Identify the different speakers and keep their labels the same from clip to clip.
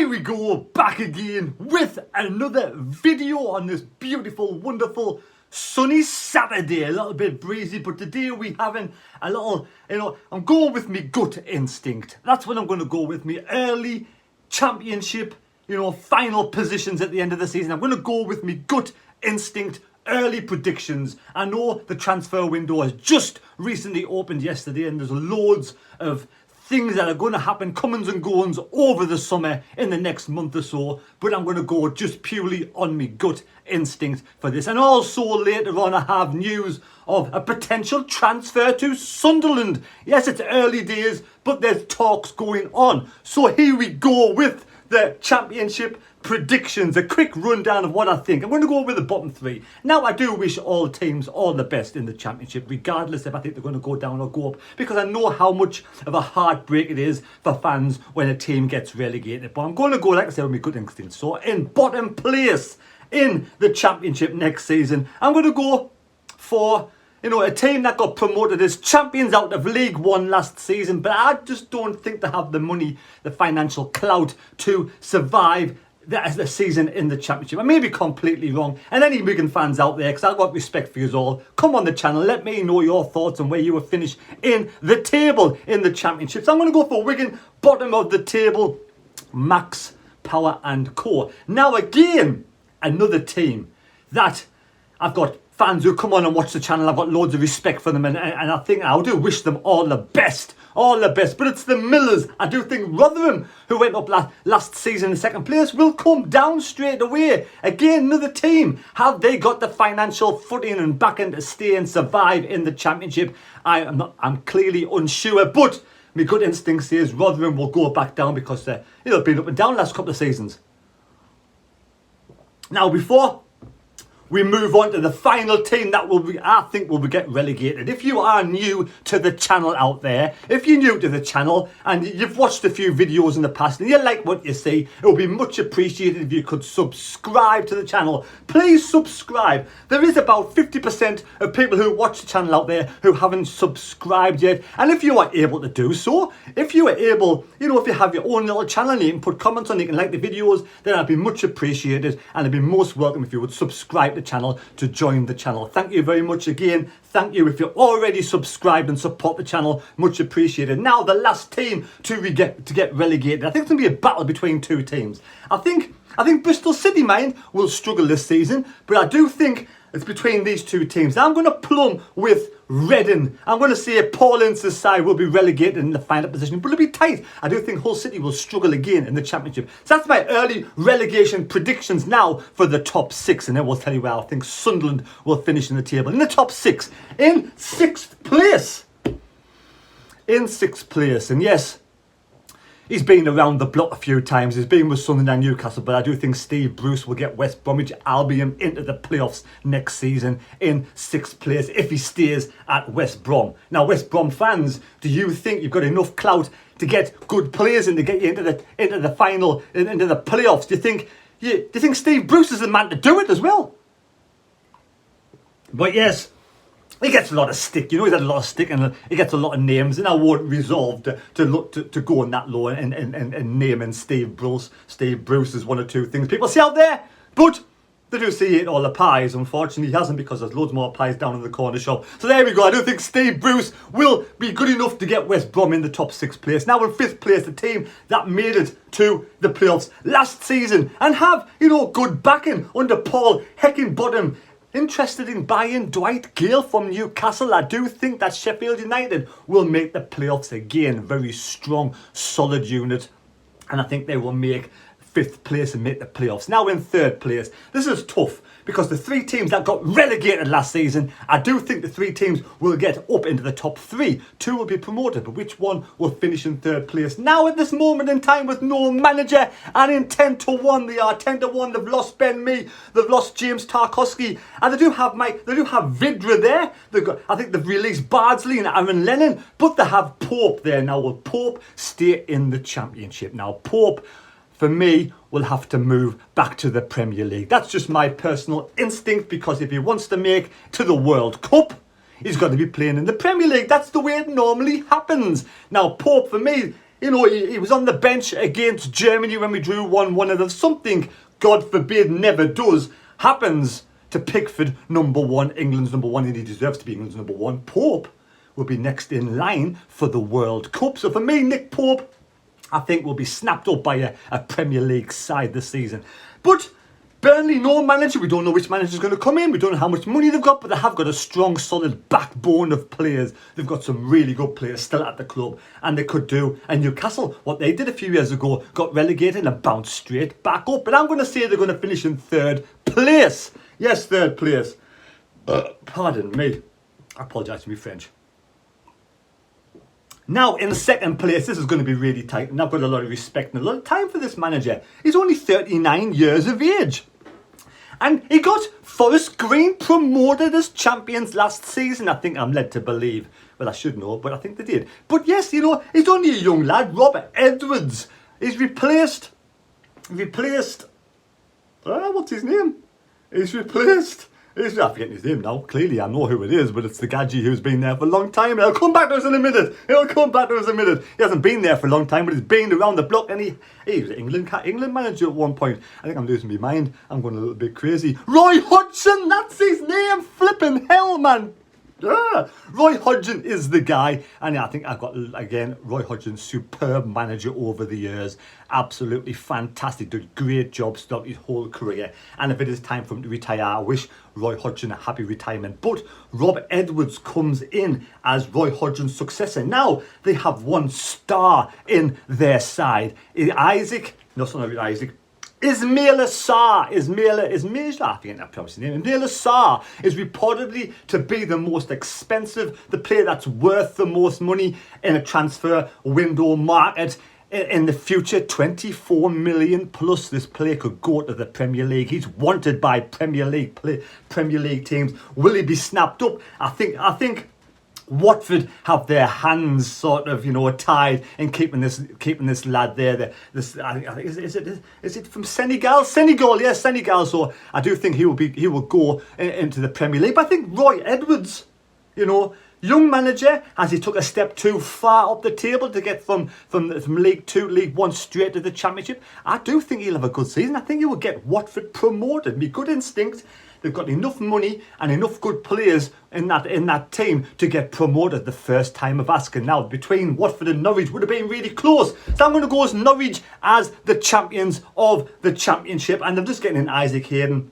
Speaker 1: here we go, back again with another video on this beautiful, wonderful, sunny Saturday. A little bit breezy, but today we having a little, I'm going with me gut instinct. That's what I'm going to go with, me early championship, final positions at the end of the season. I'm going to go with me gut instinct, early predictions. I know the transfer window has just recently opened yesterday and there's loads of things that are going to happen, comings and goings over the summer in the next month or so, but I'm going to go just purely on my gut instinct for this. And also later on I have news of a potential transfer to Sunderland. Yes, it's early days, but there's talks going on. So here we go with the championship predictions, a quick rundown of what I think. I'm going to go with the bottom three. Now, I do wish all teams all the best in the championship, regardless if I think they're going to go down or go up, because I know how much of a heartbreak it is for fans when a team gets relegated. But I'm going to go, like I said, with my good instinct. So in bottom place in the championship next season, I'm going to go for a team that got promoted as champions out of League One last season, but I just don't think they have the money, the financial clout to survive the season in the championship. I may be completely wrong. And any Wigan fans out there, because I've got respect for you all, come on the channel, let me know your thoughts on where you will finish in the table in the championship. So I'm going to go for Wigan, bottom of the table, Max, Power and Co. Now again, another team that I've got fans who come on and watch the channel. I've got loads of respect for them, and I think I do wish them all the best. But it's the Millers. I do think Rotherham, who went up last season in second place, will come down straight away. Again, another team. Have they got the financial footing and backing to stay and survive in the championship? I'm clearly unsure, but my good instinct says Rotherham will go back down because they've been up and down the last couple of seasons. Now, before we move on to the final team that I think will get relegated. If you are new to the channel out there, if you're new to the channel and you've watched a few videos in the past and you like what you see, it would be much appreciated if you could subscribe to the channel. Please subscribe. There is about 50% of people who watch the channel out there who haven't subscribed yet. And if you are able to do so, if you are able, if you have your own little channel and you can put comments on, you can like the videos, then I'd be much appreciated and I'd be most welcome if you would subscribe the channel to join the channel. Thank you very much again. Thank you if you're already subscribed and support the channel. Much appreciated. Now the last team to get relegated. I think it's going to be a battle between two teams. I think Bristol City Mind will struggle this season, but I do think it's between these two teams. Now I'm going to plumb with Reading. I'm going to say Paul Ince's side will be relegated in the final position, but it'll be tight. I do think Hull City will struggle again in the championship. So that's my early relegation predictions now for the top six, and then we'll tell you where I think Sunderland will finish in the table. In the top six, in sixth place. And yes, he's been around the block a few times. He's been with Sunderland and Newcastle, but I do think Steve Bruce will get West Bromwich Albion into the playoffs next season in sixth place if he stays at West Brom. Now, West Brom fans, do you think you've got enough clout to get good players in to get you into the final, into the playoffs? Do you think Steve Bruce is the man to do it as well? But yes, he gets a lot of stick, he's had a lot of stick and he gets a lot of names, and I won't resolve to go on that low and naming Steve Bruce is one or two things people see out there, but they do see eating all the pies. Unfortunately, he hasn't, because there's loads more pies down in the corner shop. So there we go. I do think Steve Bruce will be good enough to get West Brom in the top sixth place. Now in fifth place, the team that made it to the playoffs last season and have, good backing under Paul Heckingbottom. Interested in buying Dwight Gale from Newcastle. I do think that Sheffield United will make the playoffs again. Very strong, solid unit. And I think they will make fifth place and make the playoffs. Now in third place, this is tough because the three teams that got relegated last season, I do think the three teams will get up into the top three. Two will be promoted, but which one will finish in third place? Now at this moment in time, with no manager, and in 10-1, they are 10-1. They've lost Ben Mee, they've lost James Tarkowski, and they do have Vidra there. I think they've released Bardsley and Aaron Lennon, but they have Pope there. Now will Pope stay in the championship? Now Pope, for me, will have to move back to the Premier League. That's just my personal instinct, because if he wants to make to the World Cup, he's got to be playing in the Premier League. That's the way it normally happens. Now, Pope, for me, You know, he was on the bench against Germany when we drew 1-1, and if something, God forbid, never does, happens to Pickford, number one, England's number one, and he deserves to be England's number one, Pope will be next in line for the World Cup. So for me, Nick Pope, I think will be snapped up by a Premier League side this season. But Burnley, no manager. We don't know which manager is going to come in. We don't know how much money they've got, but they have got a strong, solid backbone of players. They've got some really good players still at the club, and they could do. And Newcastle, what they did a few years ago, got relegated and bounced straight back up. But I'm going to say they're going to finish in third place. Yes, third place. Pardon me. I apologise for my French. Now, in second place, this is going to be really tight, and I've got a lot of respect and a lot of time for this manager. He's only 39 years of age. And he got Forest Green promoted as champions last season, I think I'm led to believe. Well, I should know, but I think they did. But yes, you know, he's only a young lad, Robert Edwards. He's replaced, what's his name? I'm forgetting his name now. Clearly, I know who it is, but it's the Gadgie who's been there for a long time. He'll come back to us in a minute. He hasn't been there for a long time, but he's been around the block, and he was an England manager at one point. I think I'm losing my mind. I'm going a little bit crazy. Roy Hodgson, that's his name. Flipping hell, man. Roy Hodgson is the guy, and I think I've got, again, Roy Hodgson, superb manager over the years, absolutely fantastic, did a great job throughout his whole career, and if it is time for him to retire, I wish Roy Hodgson a happy retirement. But Rob Edwards comes in as Roy Hodgson's successor. Now they have one star in their side. Ismaila Sarr, Ismaila Sarr is reportedly to be the most expensive, the player that's worth the most money in a transfer window market in the future. 24 million plus this player could go to the Premier League. He's wanted by Premier League teams. Will he be snapped up? I think Watford have their hands sort of, tied in keeping this lad there. Is it from Senegal? Yes, Senegal. So I do think he will go into the Premier League. But I think Roy Edwards, young manager, as he took a step too far up the table to get from League 2, League 1 straight to the Championship. I do think he'll have a good season. I think he will get Watford promoted. My good instinct. They've got enough money and enough good players in that team to get promoted the first time of asking. Now, between Watford and Norwich would have been really close. So I'm going to go as Norwich as the champions of the Championship. And I'm just getting in Isaac Hayden,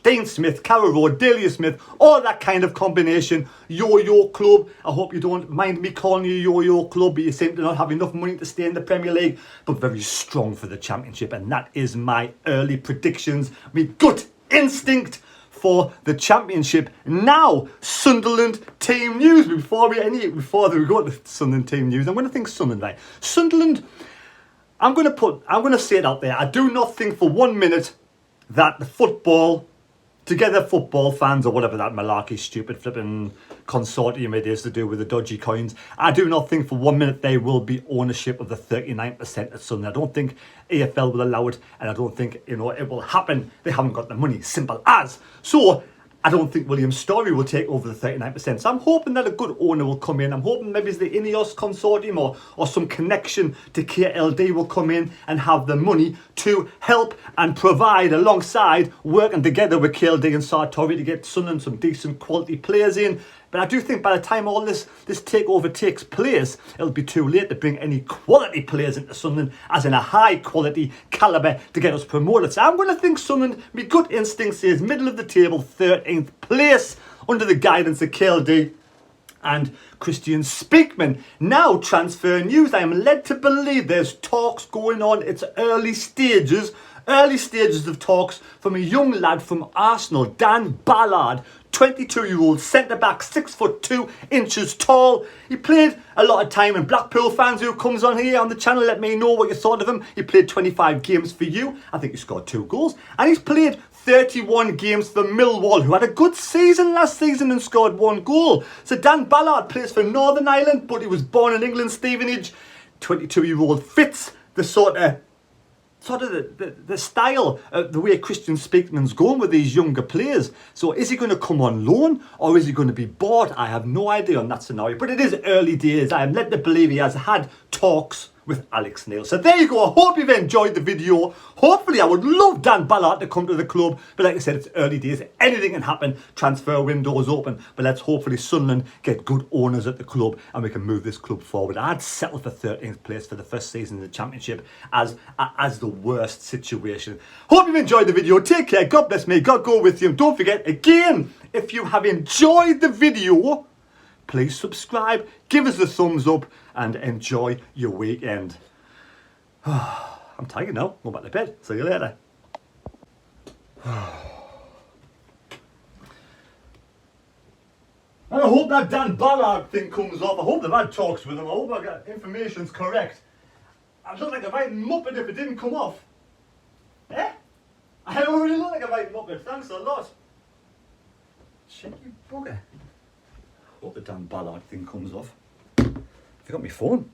Speaker 1: Dean Smith, Carroll Road, Delia Smith, all that kind of combination. Yo-Yo Club. I hope you don't mind me calling you Yo-Yo Club, but you seem to not have enough money to stay in the Premier League, but very strong for the Championship. And that is my early predictions, my gut instinct for the Championship. Now, Sunderland team news. Before we go to Sunderland team news, I'm going to think Sunderland, right? Sunderland, I'm going to say it out there. I do not think for 1 minute that the football fans, or whatever that malarkey, stupid flipping consortium it is to do with the dodgy coins, I do not think for 1 minute they will be ownership of the 39% at Sunderland. I don't think AFL will allow it, and I don't think it will happen. They haven't got the money, simple as. So I don't think William Storey will take over the 39%. So I'm hoping that a good owner will come in. I'm hoping maybe it's the Ineos consortium or some connection to KLD will come in and have the money to help and provide alongside, working together with KLD and Sartori to get Sunderland some decent quality players in. But I do think by the time all this takeover takes place, it'll be too late to bring any quality players into Sunderland, as in a high quality calibre to get us promoted. So I'm going to think Sunderland, my gut instinct says middle of the table, 13th place, under the guidance of KLD and Christian Speakman. Now, transfer news. I am led to believe there's talks going on. It's early stages of talks from a young lad from Arsenal, Dan Ballard, 22-year-old centre-back, 6'2" tall. He played a lot of time in Blackpool. Fans who comes on here on the channel, let me know what you thought of him. He played 25 games for you. I think he scored 2 goals. And he's played 31 games for Millwall, who had a good season last season and scored 1 goal. So Dan Ballard plays for Northern Ireland, but he was born in England, Stevenage. 22-year-old fits the sort of the style, the way Christian Speakman's going with these younger players. So is he going to come on loan or is he going to be bought? I have no idea on that scenario, but it is early days. I am led to believe he has had talks with Alex Neil. So there you go. I hope you've enjoyed the video. Hopefully, I would love Dan Ballard to come to the club. But like I said, it's early days. Anything can happen. Transfer window is open. But let's hopefully Sunderland get good owners at the club and we can move this club forward. I'd settle for 13th place for the first season in the Championship as the worst situation. Hope you've enjoyed the video. Take care. God bless me. God go with you. And don't forget, again, if you have enjoyed the video, please subscribe, give us a thumbs up, and enjoy your weekend. I'm tired now. Go back to bed. See you later. And I hope that Dan Ballard thing comes off. I hope the lad talks with him. I hope I got information's correct. I'd look like a right muppet if it didn't come off. Eh? I already look like a right muppet. Thanks a lot. Cheeky bugger. Hope the Dan Ballard thing comes off. I forgot my phone.